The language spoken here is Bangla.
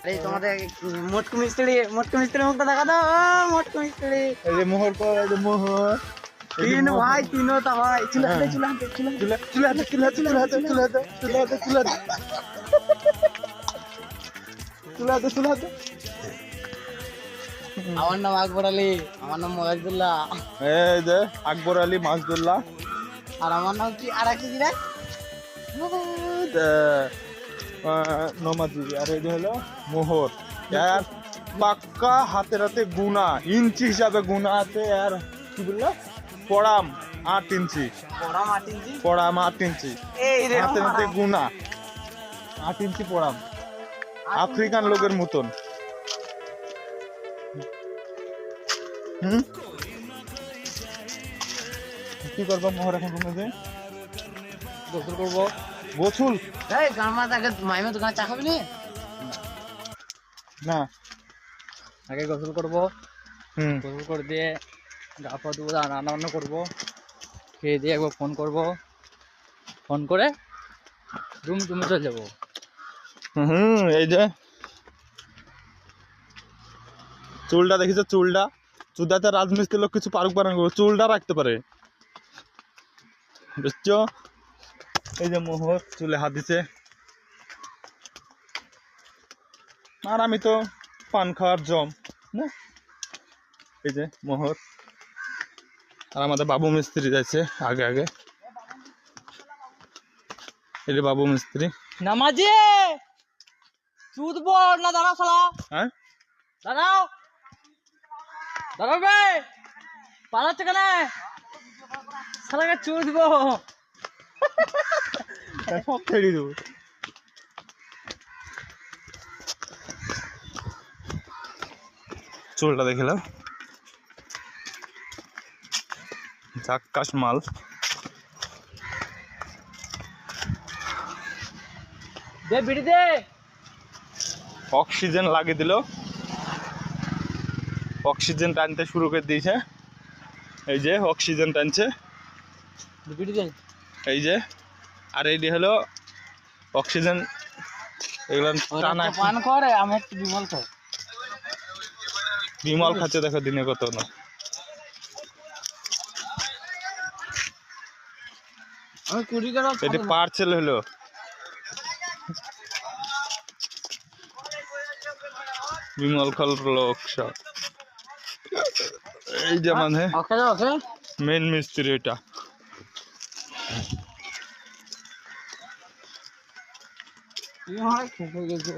এই তোমাদের মোটকু মিস্ত্রি মুখটা দেখা দাও। মোটকু মিস্ত্রি এই যে মোহর কর, এই যে মোহর তিন ভাই, তিনও তা ভাই। চুলা হাতে আমার নাম আকবর আলী, আমার নাম মোয়াজ্জুল্লাহ, এই যে আকবর আলী মাসদুল্লাহ, আর আমার নাম কি আর কি রে নমাজি। আর এই যে হলো মোহর। আর পাক্কা হাতে হাতে গুনা, ইঞ্চি হিসাবে গুনা আছে। আর কি বললো, পড়াম 8 ইঞ্চি, পড়াম 8 ইঞ্চি, হাতে হাতে গুনা 8 ইঞ্চি পড়াম, আফ্রিকান লোকের মতন। কি করবো মোহর এখন? তুমি গোসল করবো। গোসল? এই গামা তাকে মাইমে দোকানে চা খাবি না, আগে গোসল করবো। গোসল করে দিয়ে গা পা ধুবো, রান্না বান্না করবো, খেয়ে দিয়ে একবার ফোন করবো, ফোন করে রুম টুমে চলে যাবো। এই যে চুলটা দেখিস, চুলটা চুদাতে রাজমিস্ত্রি লোক কিছু পারুক বানান করবো, চুলটা রাখতে পারে, বুঝছো? এই যে মোহর চুলে হাত দিছে। আর আমি তো পান খাওয়ার জম না। এই যে মোহর। আর আমাদের বাবু মিস্ত্রি যাচ্ছে আগে আগে। এই যে বাবু মিস্ত্রি। নামাজি চুদবো না, দাঁড়াও শালা, হ্যাঁ দাঁড়াও দাঁড়াও বে, পালাচ্ছে কেন শালাকে চুদবো। সব ছেড়ে দেবো। চুলটা দেখিলাম, ঝাক্কাস মাল। দে বিড়ি দে। অক্সিজেন লাগিয়ে দিল, অক্সিজেন টানতে শুরু করে দিয়েছে। এই যে অক্সিজেন টানছে, বিড়ি দে। এই যে। আর এইটি হলো অক্সিজেন, এগুলো টানা। পান করে, আমি একটু বিমল খাই। বিমল খাচ্ছে, দেখো দিনে কত না। আমি 20 টাকা এটি পার্সেল হলো। বিমল খাল লোক সব। এই যে মানে মেন মিস্ত্রি এটা। খুব হয়ে গেছে।